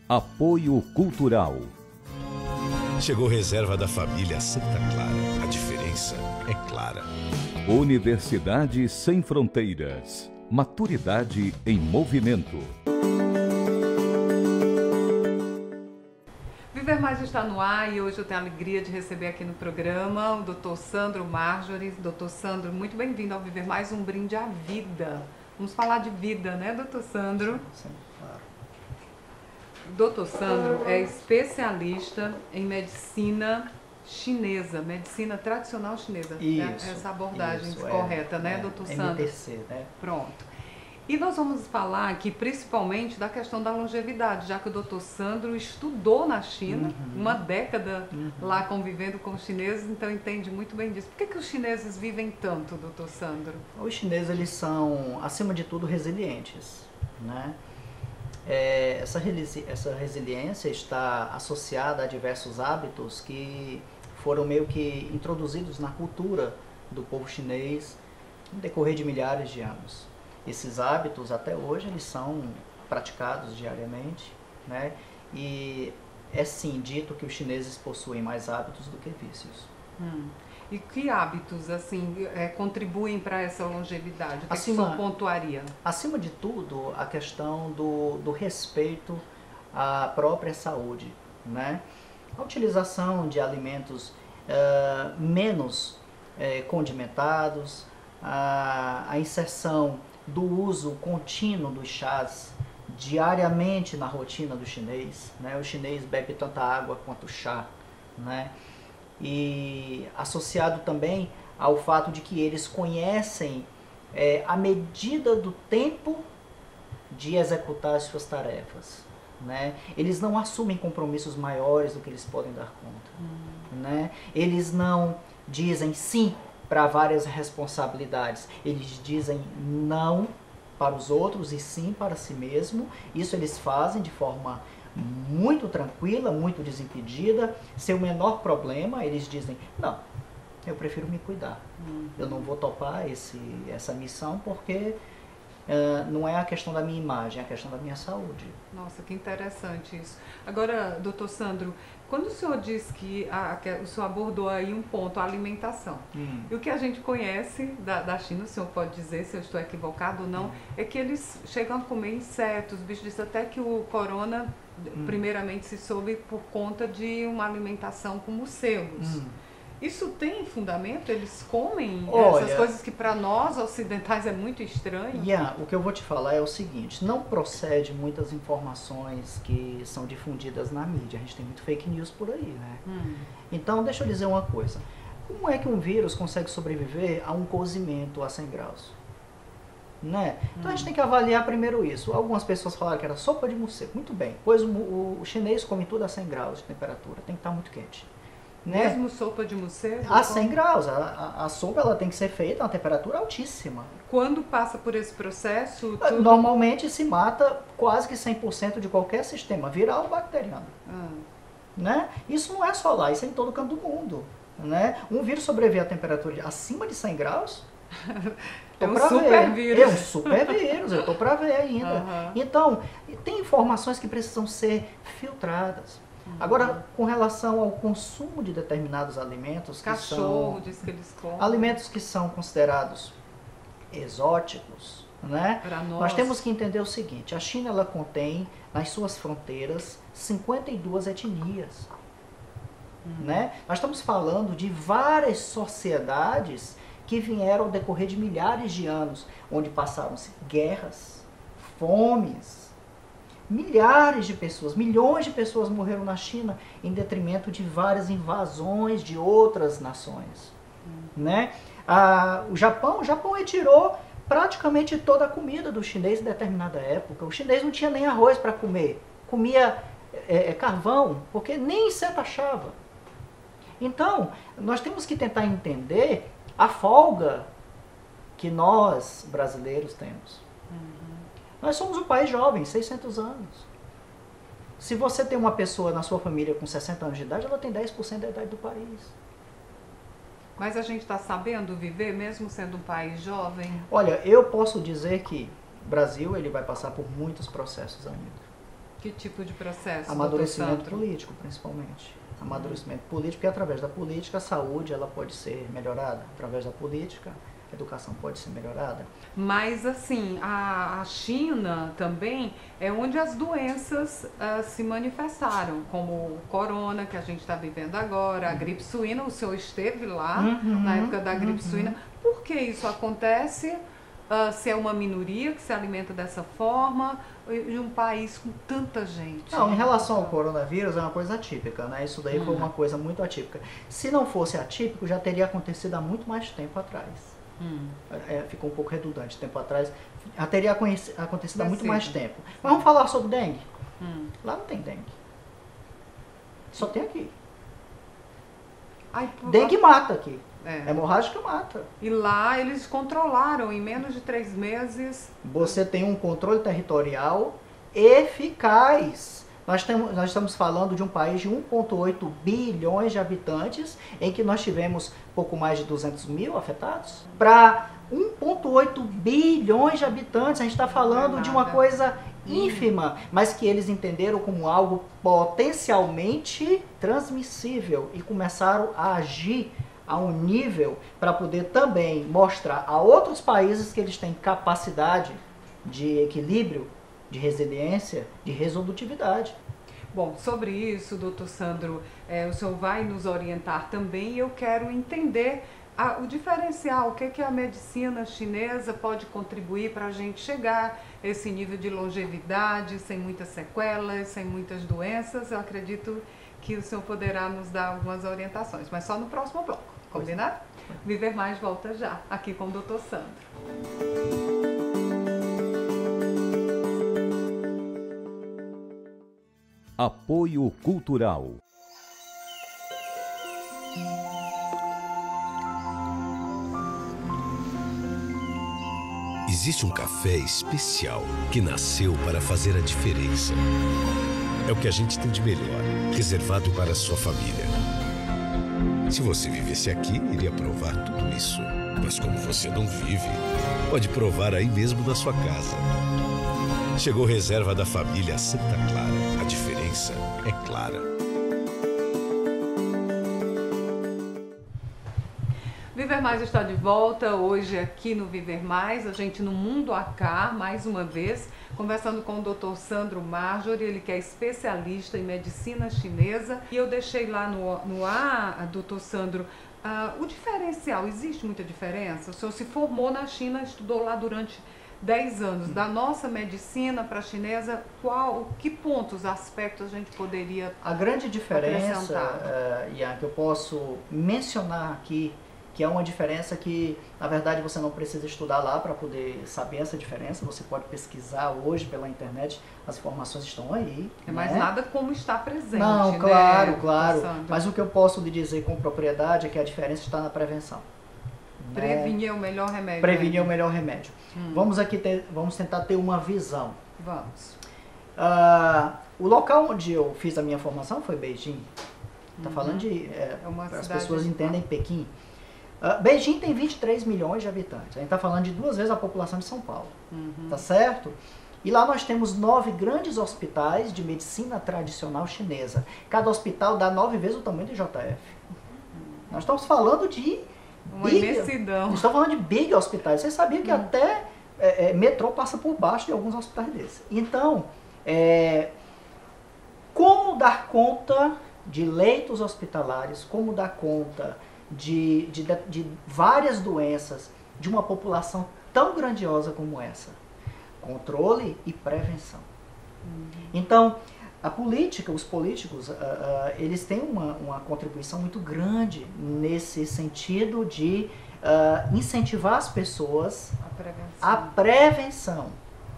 Apoio Cultural. Chegou reserva da família Santa Clara. A diferença é clara. Universidade Sem Fronteiras. Maturidade em movimento. Viver Mais está no ar e hoje eu tenho a alegria de receber aqui no programa o Dr. Sandro Marjorie. Dr. Sandro, muito bem-vindo ao Viver Mais, um brinde à vida. Vamos falar de vida, né, Dr. Sandro? Sim, claro. Dr. Sandro é especialista em medicina chinesa, medicina tradicional chinesa. Isso, essa abordagem isso, correta, né, Dr. Sandro? MTC, né? Pronto. E nós vamos falar aqui principalmente da questão da longevidade, já que o Dr. Sandro estudou na China, uma década lá convivendo com os chineses, então entende muito bem disso. Por que os chineses vivem tanto, Dr. Sandro? Os chineses, eles são, acima de tudo, resilientes, né? Essa resiliência está associada a diversos hábitos que foram meio que introduzidos na cultura do povo chinês no decorrer de milhares de anos. Esses hábitos, até hoje, eles são praticados diariamente, né? E é sim dito que os chineses possuem mais hábitos do que vícios. E que hábitos, assim, contribuem para essa longevidade? O que você pontuaria? Acima de tudo, a questão do respeito à própria saúde, né? A utilização de alimentos menos condimentados, a inserção do uso contínuo dos chás diariamente na rotina do chinês, né? O chinês bebe tanta água quanto chá, né? E associado também ao fato de que eles conhecem a medida do tempo de executar as suas tarefas, né? Eles não assumem compromissos maiores do que eles podem dar conta, né? Eles não dizem sim para várias responsabilidades, eles dizem não para os outros e sim para si mesmo. Isso eles fazem de forma muito tranquila, muito desimpedida. Seu menor problema, eles dizem, não, eu prefiro me cuidar. Eu não vou topar essa missão porque não é a questão da minha imagem, é a questão da minha saúde. Nossa, que interessante isso. Agora, doutor Sandro, quando o senhor diz que o senhor abordou aí um ponto, a alimentação, e o que a gente conhece da China, o senhor pode dizer se eu estou equivocado ou não, é que eles chegam a comer insetos, bichos disso, até que o corona, primeiramente, se soube por conta de uma alimentação com morcegos. Isso tem fundamento? Eles comem essas coisas que para nós ocidentais é muito estranho? O que eu vou te falar é o seguinte, não procede muitas informações que são difundidas na mídia, a gente tem muito fake news por aí, né? Então, deixa eu dizer uma coisa, como é que um vírus consegue sobreviver a um cozimento a 100 graus? Né? Então a gente tem que avaliar primeiro isso. Algumas pessoas falaram que era sopa de morcego, muito bem, pois o chinês come tudo a 100 graus de temperatura, tem que estar muito quente. Né? Mesmo sopa de morcego? A 100 graus. A sopa ela tem que ser feita a uma temperatura altíssima. Quando passa por esse processo? Normalmente se mata quase que 100% de qualquer sistema viral ou bacteriano. Né? Isso não é só lá, isso é em todo canto do mundo. Né? Um vírus sobreviver a temperatura acima de 100 graus... É um super vírus. É um super vírus, eu estou para ver ainda. Então, tem informações que precisam ser filtradas. Agora, com relação ao consumo de determinados alimentos, cachorro, diz que eles comem. Alimentos que são considerados exóticos, né? Nós temos que entender o seguinte, a China ela contém nas suas fronteiras 52 etnias. Né? Nós estamos falando de várias sociedades que vieram ao decorrer de milhares de anos, onde passaram-se guerras, fomes, milhares de pessoas, milhões de pessoas morreram na China em detrimento de várias invasões de outras nações. Né? O Japão retirou praticamente toda a comida do chinês em determinada época. O chinês não tinha nem arroz para comer, comia carvão, porque nem inseto achava. Então, nós temos que tentar entender a folga que nós, brasileiros, temos. Nós somos um país jovem, 600 anos. Se você tem uma pessoa na sua família com 60 anos de idade, ela tem 10% da idade do país. Mas a gente está sabendo viver, mesmo sendo um país jovem? Olha, eu posso dizer que o Brasil ele vai passar por muitos processos ainda. Que tipo de processo? Amadurecimento político, principalmente. Amadurecimento político, porque através da política a saúde ela pode ser melhorada. Através da política a educação pode ser melhorada. Mas assim, a China também é onde as doenças se manifestaram, como o corona que a gente está vivendo agora, a gripe suína. O senhor esteve lá na época da gripe suína. Por que isso acontece? Se é uma minoria que se alimenta dessa forma, em um país com tanta gente. Não, em relação ao coronavírus é uma coisa atípica, né? Isso daí foi uma coisa muito atípica. Se não fosse atípico, já teria acontecido há muito mais tempo atrás. Ficou um pouco redundante, tempo atrás. Já teria acontecido há muito mais tempo. Mas vamos falar sobre dengue. Lá não tem dengue. Só tem aqui. Dengue mata aqui. Hemorrágica mata. E lá eles controlaram em menos de 3 meses. Você tem um controle territorial eficaz. Nós estamos falando de um país de 1,8 bilhões de habitantes, em que nós tivemos pouco mais de 200 mil afetados. Para 1,8 bilhões de habitantes, a gente está falando de uma coisa ínfima, mas que eles entenderam como algo potencialmente transmissível e começaram a agir a um nível para poder também mostrar a outros países que eles têm capacidade de equilíbrio, de resiliência, de resolutividade. Bom, sobre isso, doutor Sandro, o senhor vai nos orientar também e eu quero entender o diferencial, o que a medicina chinesa pode contribuir para a gente chegar a esse nível de longevidade, sem muitas sequelas, sem muitas doenças. Eu acredito que o senhor poderá nos dar algumas orientações, mas só no próximo bloco, combinado? Viver Mais volta já, aqui com o doutor Sandro. Apoio Cultural. Existe um café especial que nasceu para fazer a diferença. É o que a gente tem de melhor, reservado para a sua família. Se você vivesse aqui, iria provar tudo isso. Mas como você não vive, pode provar aí mesmo na sua casa. Chegou reserva da família Santa Clara. A diferença é clara. Viver Mais está de volta, hoje aqui no Viver Mais, a gente no Mundo Acá, mais uma vez, conversando com o Dr. Sandro Marjorie, ele que é especialista em medicina chinesa. E eu deixei lá no ar, Dr. Sandro, o diferencial, existe muita diferença? O senhor se formou na China, estudou lá durante 10 anos, da nossa medicina para a chinesa, que pontos, aspectos a gente poderia A grande diferença, Ian, que eu posso mencionar aqui, que é uma diferença que, na verdade, você não precisa estudar lá para poder saber essa diferença, você pode pesquisar hoje pela internet, as informações estão aí. Mas nada como está presente, Não, claro, claro. Mas o que eu posso lhe dizer com propriedade é que a diferença está na prevenção. Prevenir é o melhor remédio. Prevenir é o melhor remédio. Vamos tentar ter uma visão. Vamos. O local onde eu fiz a minha formação foi Beijing. Está falando de... as pessoas entendem Pequim. Beijing tem 23 milhões de habitantes. A gente está falando de 2 vezes a população de São Paulo. Tá certo? E lá nós temos 9 grandes hospitais de medicina tradicional chinesa. Cada hospital dá 9 vezes o tamanho do JF. Nós estamos falando de... Uma imensidão. Nós estamos falando de big hospitais. Você sabia que até metrô passa por baixo de alguns hospitais desses. Então, como dar conta de leitos hospitalares, como dar conta de várias doenças de uma população tão grandiosa como essa? Controle e prevenção. Então, a política, os políticos, eles têm uma contribuição muito grande nesse sentido de incentivar as pessoas à prevenção.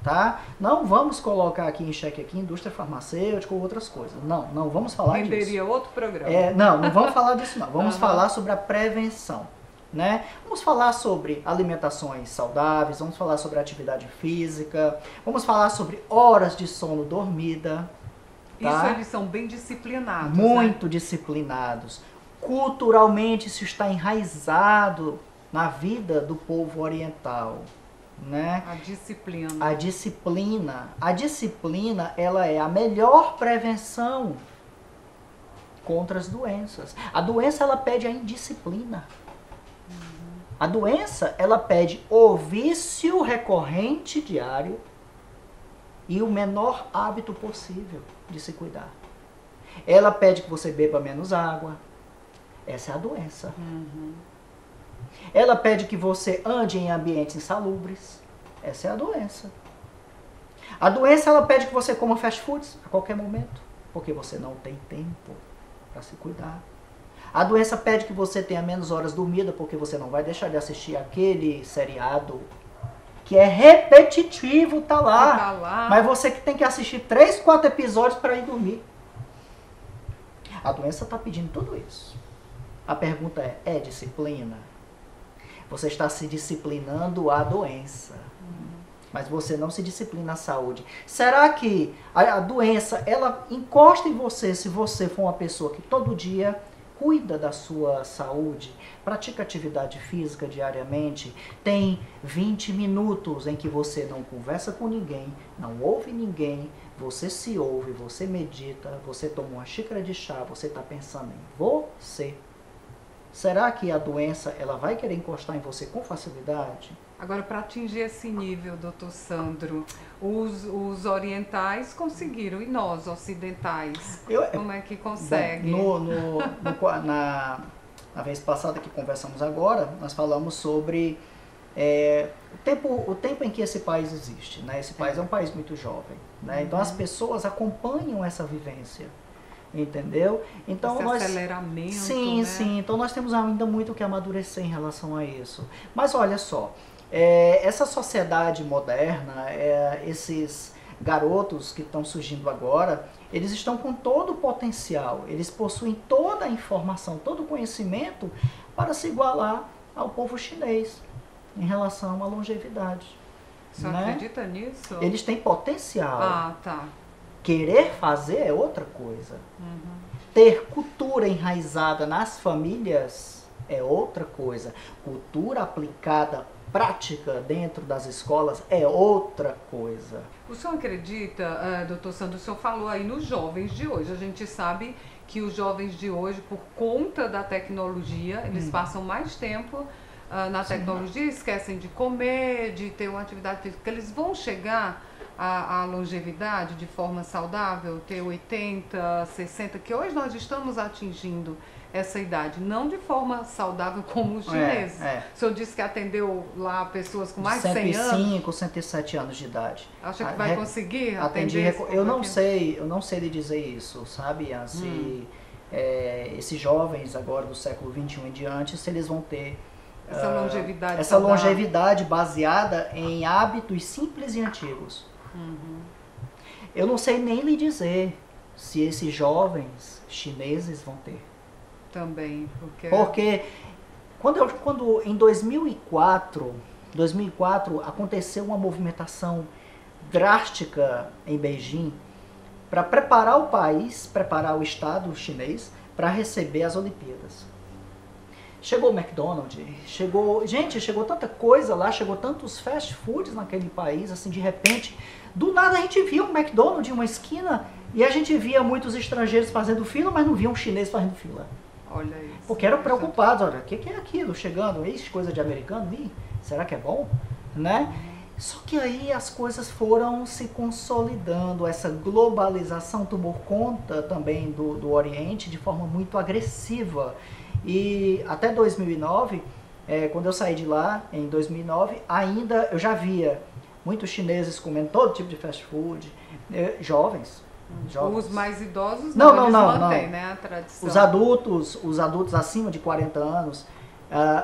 Tá? Não vamos colocar aqui em xeque aqui indústria farmacêutica ou outras coisas. Não vamos falar disso. Renderia outro programa. Não vamos falar disso não. Vamos falar sobre a prevenção. Né? Vamos falar sobre alimentações saudáveis, vamos falar sobre atividade física, vamos falar sobre horas de sono dormida. Tá? Isso eles são bem disciplinados. Muito disciplinados. Culturalmente isso está enraizado na vida do povo oriental. né? A disciplina. A disciplina. A disciplina, ela é a melhor prevenção contra as doenças. A doença, ela pede a indisciplina. A doença, ela pede o vício recorrente diário e o menor hábito possível de se cuidar. Ela pede que você beba menos água. Essa é a doença. Ela pede que você ande em ambientes insalubres. Essa é a doença. A doença, ela pede que você coma fast foods a qualquer momento, porque você não tem tempo para se cuidar. A doença pede que você tenha menos horas dormida, porque você não vai deixar de assistir aquele seriado que é repetitivo, tá lá. Mas você que tem que assistir 3, 4 episódios para ir dormir. A doença está pedindo tudo isso. A pergunta é disciplina? Você está se disciplinando à doença, mas você não se disciplina à saúde. Será que a doença, ela encosta em você se você for uma pessoa que todo dia cuida da sua saúde, pratica atividade física diariamente, tem 20 minutos em que você não conversa com ninguém, não ouve ninguém, você se ouve, você medita, você toma uma xícara de chá, você está pensando em você. Será que a doença, ela vai querer encostar em você com facilidade? Agora, para atingir esse nível, doutor Sandro, os orientais conseguiram, e nós, ocidentais, como é que consegue? Na vez passada que conversamos agora, nós falamos sobre o tempo em que esse país existe, né? Esse país é um país muito jovem, né? Então as pessoas acompanham essa vivência. Entendeu? Então esse aceleramento, sim, né? Sim. Então nós temos ainda muito que amadurecer em relação a isso. Mas olha só, essa sociedade moderna, esses garotos que estão surgindo agora, eles estão com todo o potencial, eles possuem toda a informação, todo o conhecimento para se igualar ao povo chinês em relação à longevidade. Você acredita nisso? Eles têm potencial. Ah, tá. Querer fazer é outra coisa. Ter cultura enraizada nas famílias é outra coisa. Cultura aplicada, prática dentro das escolas é outra coisa. O senhor acredita, doutor Sandro, o senhor falou aí nos jovens de hoje. A gente sabe que os jovens de hoje, por conta da tecnologia, eles passam mais tempo na tecnologia, esquecem de comer, de ter uma atividade física. Eles vão chegar a longevidade de forma saudável, ter 80, 60, que hoje nós estamos atingindo essa idade, não de forma saudável como os chineses. O senhor disse que atendeu lá pessoas com mais de 100 anos. 105, 107 anos de idade. Acha que vai conseguir atender? Eu não sei lhe dizer isso, sabe, Ian? Se esses jovens agora do século XXI em diante, se eles vão ter essa longevidade baseada em hábitos simples e antigos. Eu não sei nem lhe dizer se esses jovens chineses vão ter. Também, porque quando em 2004 aconteceu uma movimentação drástica em Beijing para preparar o país, preparar o Estado chinês para receber as Olimpíadas. Chegou o McDonald's, chegou tanta coisa lá, chegou tantos fast foods naquele país, assim, de repente, do nada a gente via um McDonald's em uma esquina e a gente via muitos estrangeiros fazendo fila, mas não via um chinês fazendo fila. Olha isso. Porque eram preocupados, olha, o que é aquilo chegando? Isso, coisa de americano? Será que é bom? Né? Só que aí as coisas foram se consolidando, essa globalização tomou conta também do Oriente de forma muito agressiva. E até 2009, quando eu saí de lá, em 2009, ainda eu já via muitos chineses comendo todo tipo de fast food, jovens. Os mais idosos não mantêm, né, a tradição. Os adultos acima de 40 anos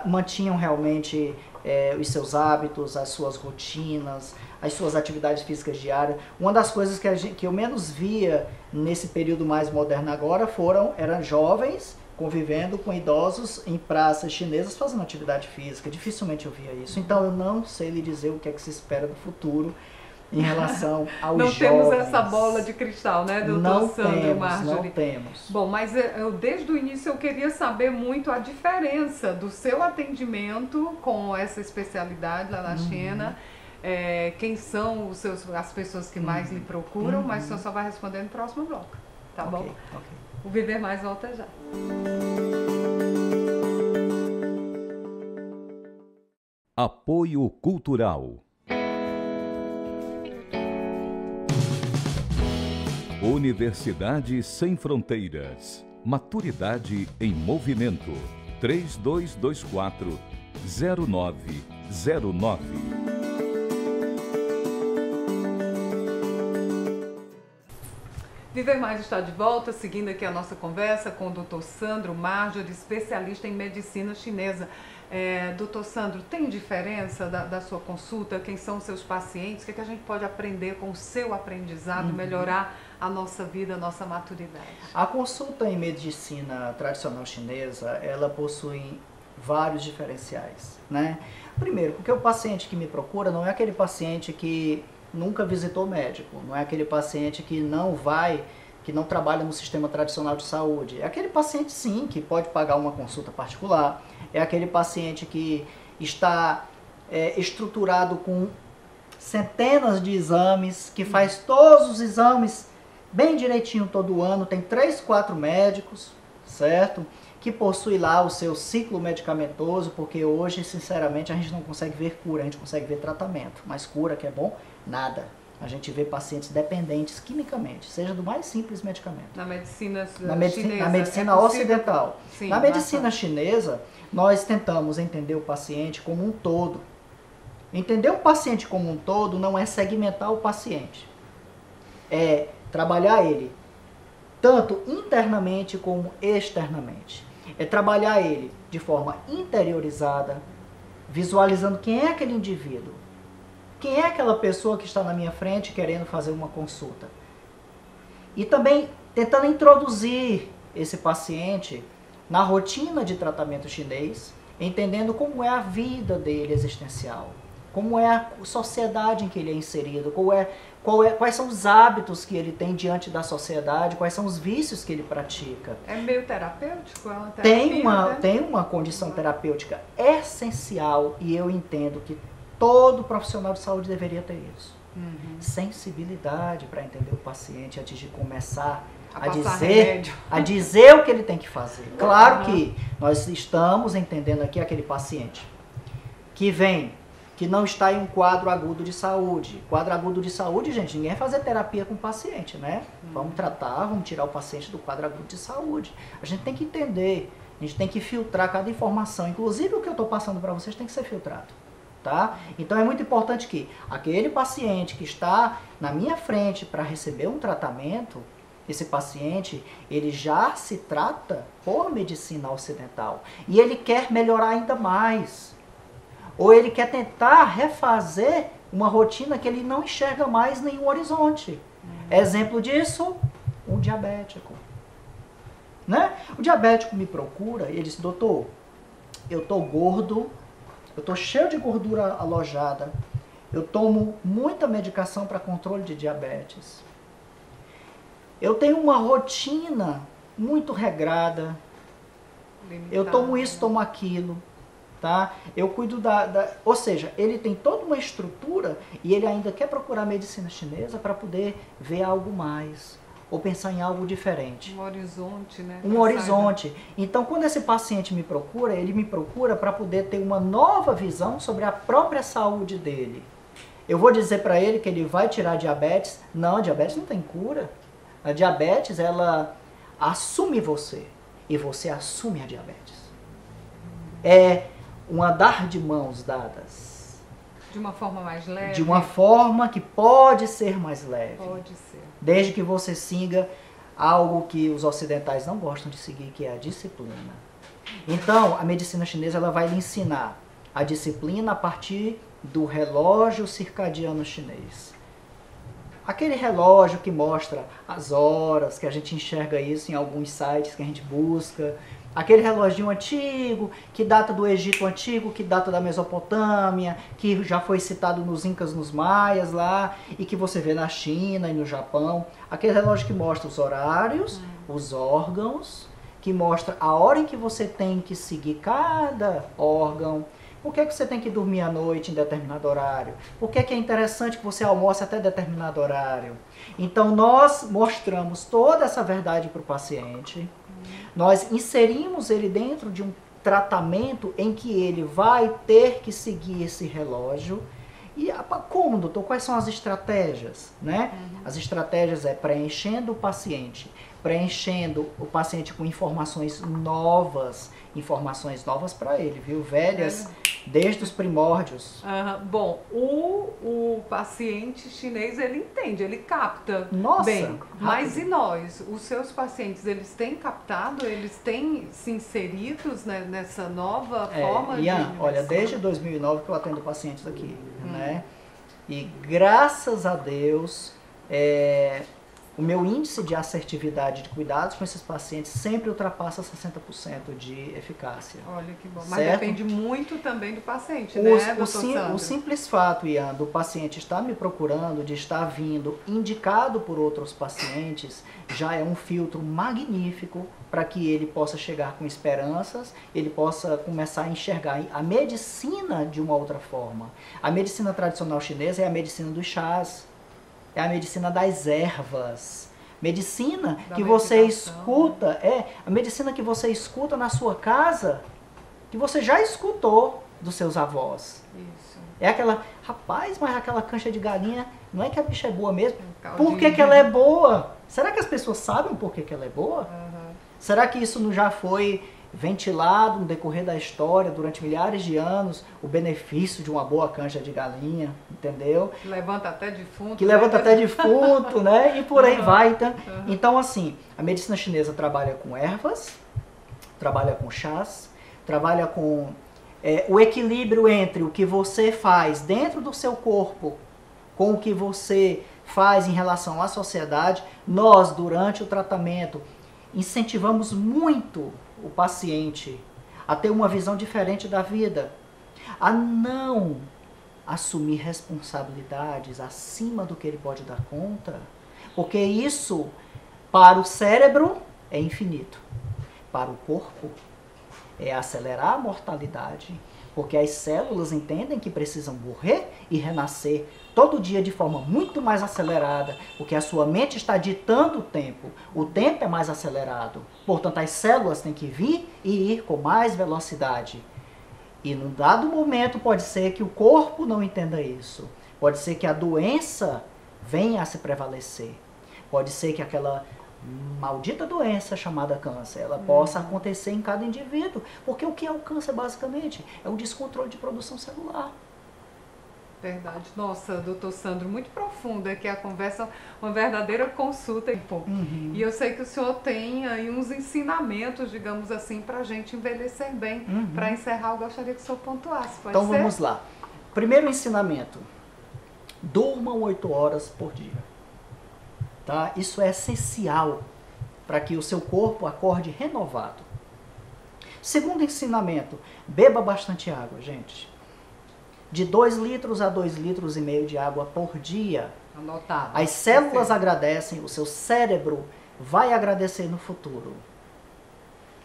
mantinham realmente os seus hábitos, as suas rotinas, as suas atividades físicas diárias. Uma das coisas que eu menos via nesse período mais moderno agora eram jovens convivendo com idosos em praças chinesas fazendo atividade física. Dificilmente eu via isso. Então eu não sei lhe dizer o que é que se espera do futuro em relação aos não jovens. Não temos essa bola de cristal, né, doutor Sandro Marjorie? Não temos. Bom, mas desde o início eu queria saber muito a diferença do seu atendimento com essa especialidade lá na China quem são as pessoas que mais lhe procuram, mas o senhor só vai responder no próximo bloco, tá bom? Ok. O Viver Mais volta já. Apoio Cultural. Universidade Sem Fronteiras. Maturidade em Movimento. 3224-0909. Viver Mais está de volta, seguindo aqui a nossa conversa com o Dr. Sandro Marjorie, especialista em medicina chinesa. Dr. Sandro, tem diferença da sua consulta? Quem são os seus pacientes? O que a gente pode aprender com o seu aprendizado, melhorar a nossa vida, a nossa maturidade? A consulta em medicina tradicional chinesa, ela possui vários diferenciais, né? Primeiro, porque o paciente que me procura não é aquele paciente que nunca visitou médico, não é aquele paciente que não trabalha no sistema tradicional de saúde. É aquele paciente, sim, que pode pagar uma consulta particular. É aquele paciente que está estruturado com centenas de exames, que faz todos os exames bem direitinho todo ano, tem 3, 4 médicos, certo? Que possui lá o seu ciclo medicamentoso, porque hoje, sinceramente, a gente não consegue ver cura, a gente consegue ver tratamento. Mas cura, que é bom, nada. A gente vê pacientes dependentes quimicamente, seja do mais simples medicamento. Na medicina chinesa? Na medicina ocidental. Sim, na medicina chinesa, nós tentamos entender o paciente como um todo. Entender o paciente como um todo não é segmentar o paciente. É trabalhar ele tanto internamente como externamente. É trabalhar ele de forma interiorizada, visualizando quem é aquele indivíduo. Quem é aquela pessoa que está na minha frente querendo fazer uma consulta? E também tentando introduzir esse paciente na rotina de tratamento chinês, entendendo como é a vida dele existencial, como é a sociedade em que ele é inserido, quais são os hábitos que ele tem diante da sociedade, quais são os vícios que ele pratica. É meio terapêutico? É uma terapia, tem uma condição terapêutica essencial e eu entendo que todo profissional de saúde deveria ter isso. Sensibilidade para entender o paciente antes de começar a dizer o que ele tem que fazer. Claro que nós estamos entendendo aqui aquele paciente que não está em um quadro agudo de saúde. Quadro agudo de saúde, gente, ninguém vai fazer terapia com o paciente, né? Vamos tratar, vamos tirar o paciente do quadro agudo de saúde. A gente tem que entender, a gente tem que filtrar cada informação. Inclusive o que eu estou passando para vocês tem que ser filtrado. Tá? Então é muito importante que aquele paciente que está na minha frente para receber um tratamento, esse paciente, ele já se trata por medicina ocidental e ele quer melhorar ainda mais. Ou ele quer tentar refazer uma rotina que ele não enxerga mais nenhum horizonte. Exemplo disso, um diabético. Né? O diabético me procura e ele diz, doutor, eu estou gordo, eu estou cheio de gordura alojada, eu tomo muita medicação para controle de diabetes. Eu tenho uma rotina muito regrada, eu tomo isso, tomo aquilo, tá? Eu cuido ou seja, ele tem toda uma estrutura e ele ainda quer procurar medicina chinesa para poder ver algo mais. Ou pensar em algo diferente. Um horizonte, né? Um horizonte. Então, quando esse paciente me procura, ele me procura para poder ter uma nova visão sobre a própria saúde dele. Eu vou dizer para ele que ele vai tirar a diabetes. Não, a diabetes não tem cura. A diabetes, ela assume você. E você assume a diabetes. É um andar de mãos dadas. De uma forma mais leve? De uma forma que pode ser mais leve. Pode ser. Desde que você siga algo que os ocidentais não gostam de seguir, que é a disciplina. Então, a medicina chinesa ela vai lhe ensinar a disciplina a partir do relógio circadiano chinês. Aquele relógio que mostra as horas, que a gente enxerga isso em alguns sites que a gente busca. Aquele reloginho antigo, que data do Egito Antigo, que data da Mesopotâmia, que já foi citado nos Incas, nos Maias lá, e que você vê na China e no Japão. Aquele relógio que mostra os horários, os órgãos, que mostra a hora em que você tem que seguir cada órgão, Por que você tem que dormir à noite em determinado horário? Por que é interessante que você almoce até determinado horário? Então, nós mostramos toda essa verdade para o paciente. Nós inserimos ele dentro de um tratamento em que ele vai ter que seguir esse relógio. E como, doutor? Quais são as estratégias? Né? As estratégias é preenchendo o paciente com informações novas para ele, viu? Velhas, desde os primórdios. Bom, o paciente chinês, ele entende, ele capta bem. Mas e nós? Os seus pacientes, eles têm captado? Eles têm se inseridos, né, nessa nova forma de medicina? Olha, desde 2009 que eu atendo pacientes aqui, né? E graças a Deus, o meu índice de assertividade de cuidados com esses pacientes sempre ultrapassa 60% de eficácia. Olha que bom. Certo? Mas depende muito também do paciente, né, doutor Sandro? O simples fato, Ian, do paciente estar me procurando, de estar vindo indicado por outros pacientes, já é um filtro magnífico para que ele possa chegar com esperanças, ele possa começar a enxergar a medicina de uma outra forma. A medicina tradicional chinesa é a medicina dos chás, é a medicina das ervas. Medicina que você escuta, a medicina que você escuta na sua casa, que você já escutou dos seus avós. Isso. É aquela, rapaz, mas aquela cancha de galinha, não é que a bicha é boa mesmo? Por que ela é boa? Será que as pessoas sabem por que ela é boa? Será que isso não já foi ventilado no decorrer da história, durante milhares de anos, o benefício de uma boa cancha de galinha, entendeu? Que levanta até defunto. Que levanta até defunto, né? E por aí vai. Então, assim, a medicina chinesa trabalha com ervas, trabalha com chás, trabalha com o equilíbrio entre o que você faz dentro do seu corpo com o que você faz em relação à sociedade. Nós, durante o tratamento, incentivamos muito o paciente a ter uma visão diferente da vida, a não assumir responsabilidades acima do que ele pode dar conta, porque isso, para o cérebro, é infinito. Para o corpo, é acelerar a mortalidade, porque as células entendem que precisam morrer e renascer todo dia de forma muito mais acelerada, porque a sua mente está ditando o tempo é mais acelerado, portanto as células têm que vir e ir com mais velocidade. E num dado momento pode ser que o corpo não entenda isso, pode ser que a doença venha a se prevalecer, pode ser que aquela maldita doença chamada câncer, ela possa acontecer em cada indivíduo, porque o que é o câncer basicamente? É o descontrole de produção celular. Verdade. Nossa, doutor Sandro, muito profunda aqui a conversa, uma verdadeira consulta. E eu sei que o senhor tem aí uns ensinamentos, digamos assim, para a gente envelhecer bem. Para encerrar, eu gostaria que o senhor pontuasse. Pode então ser? Vamos lá. Primeiro ensinamento: durmam 8 horas por dia. Tá? Isso é essencial para que o seu corpo acorde renovado. Segundo ensinamento: beba bastante água, gente. De 2 litros a 2,5 litros de água por dia. Anotado. As células agradecem, o seu cérebro vai agradecer no futuro.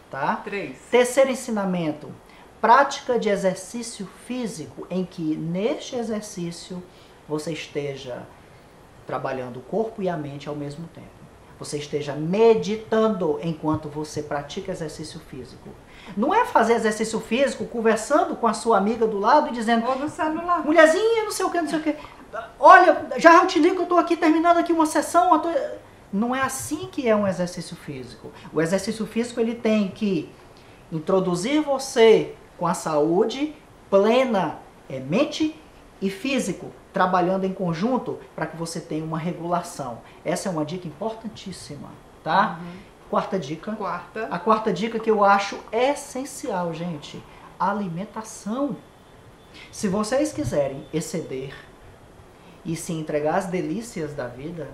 Tá? 3. Terceiro ensinamento: prática de exercício físico, em que neste exercício você esteja trabalhando o corpo e a mente ao mesmo tempo. Você esteja meditando enquanto você pratica exercício físico. Não é fazer exercício físico conversando com a sua amiga do lado e dizendo: ou no celular. Mulherzinha, não sei o que, não sei o que. Olha, já te ligo que eu estou aqui terminando aqui uma sessão. Não é assim que é um exercício físico. O exercício físico ele tem que introduzir você com a saúde plena, mente e físico, trabalhando em conjunto para que você tenha uma regulação. Essa é uma dica importantíssima, tá? Quarta dica. A quarta dica que eu acho essencial, gente: alimentação. Se vocês quiserem exceder e se entregar às delícias da vida,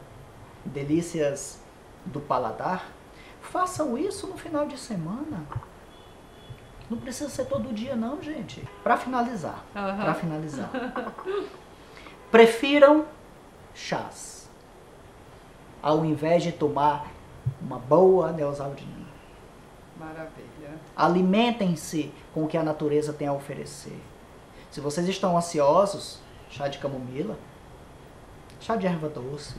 delícias do paladar, façam isso no final de semana. Não precisa ser todo dia não, gente. Para finalizar, prefiram chás ao invés de tomar uma boa neosaldina. Maravilha. Alimentem-se com o que a natureza tem a oferecer. Se vocês estão ansiosos, chá de camomila, chá de erva doce,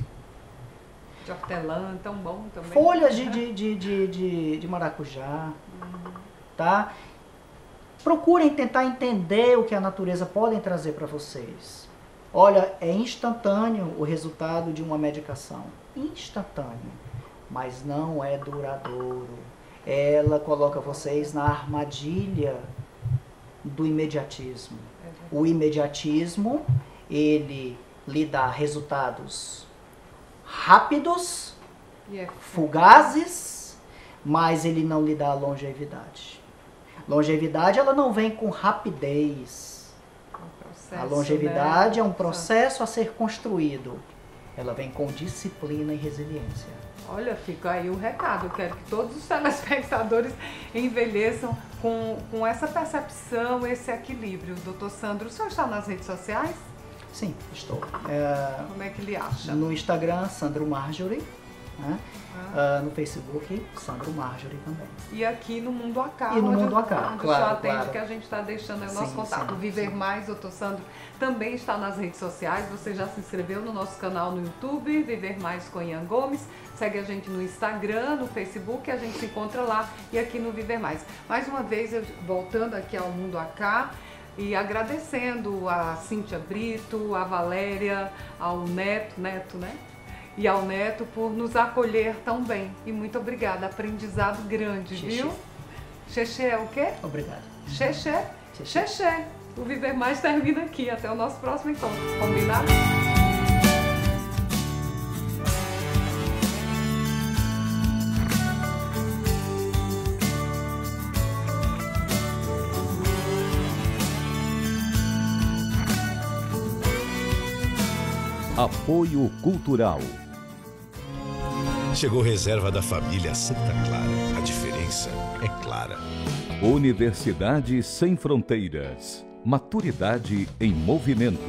de hortelã, tão bom também. Folhas de maracujá, tá? Procurem tentar entender o que a natureza pode trazer para vocês. Olha, é instantâneo o resultado de uma medicação. Instantâneo. Mas não é duradouro. Ela coloca vocês na armadilha do imediatismo. O imediatismo, ele lhe dá resultados rápidos, fugazes, mas ele não lhe dá longevidade. Longevidade, ela não vem com rapidez. A longevidade, né, é um processo a ser construído. Ela vem com disciplina e resiliência. Olha, fica aí o recado. Eu quero que todos os telespectadores envelheçam com essa percepção, esse equilíbrio. Doutor Sandro, o senhor está nas redes sociais? Sim, estou. Como é que ele acha? No Instagram, Sandro Marjorie, né? No Facebook, Sandro Marjorie também. E aqui no Mundo AK. E no Mundo AK, claro. O senhor atende, que a gente está deixando aí o nosso contato. Sim, o Viver Mais, doutor Sandro, também está nas redes sociais. Você já se inscreveu no nosso canal no YouTube, Viver Mais com Ian Gomes. Segue a gente no Instagram, no Facebook, a gente se encontra lá e aqui no Viver Mais. Mais uma vez, voltando aqui ao Mundo AK, e agradecendo a Cíntia Brito, a Valéria, ao Neto, né? E ao Neto por nos acolher tão bem. E muito obrigada, aprendizado grande, viu? Xexé é o quê? Obrigado. Xexé? Xexé. O Viver Mais termina aqui. Até o nosso próximo encontro. Combinado? Apoio Cultural. Chegou reserva da família Santa Clara. A diferença é clara. Universidade Sem Fronteiras. Maturidade em movimento.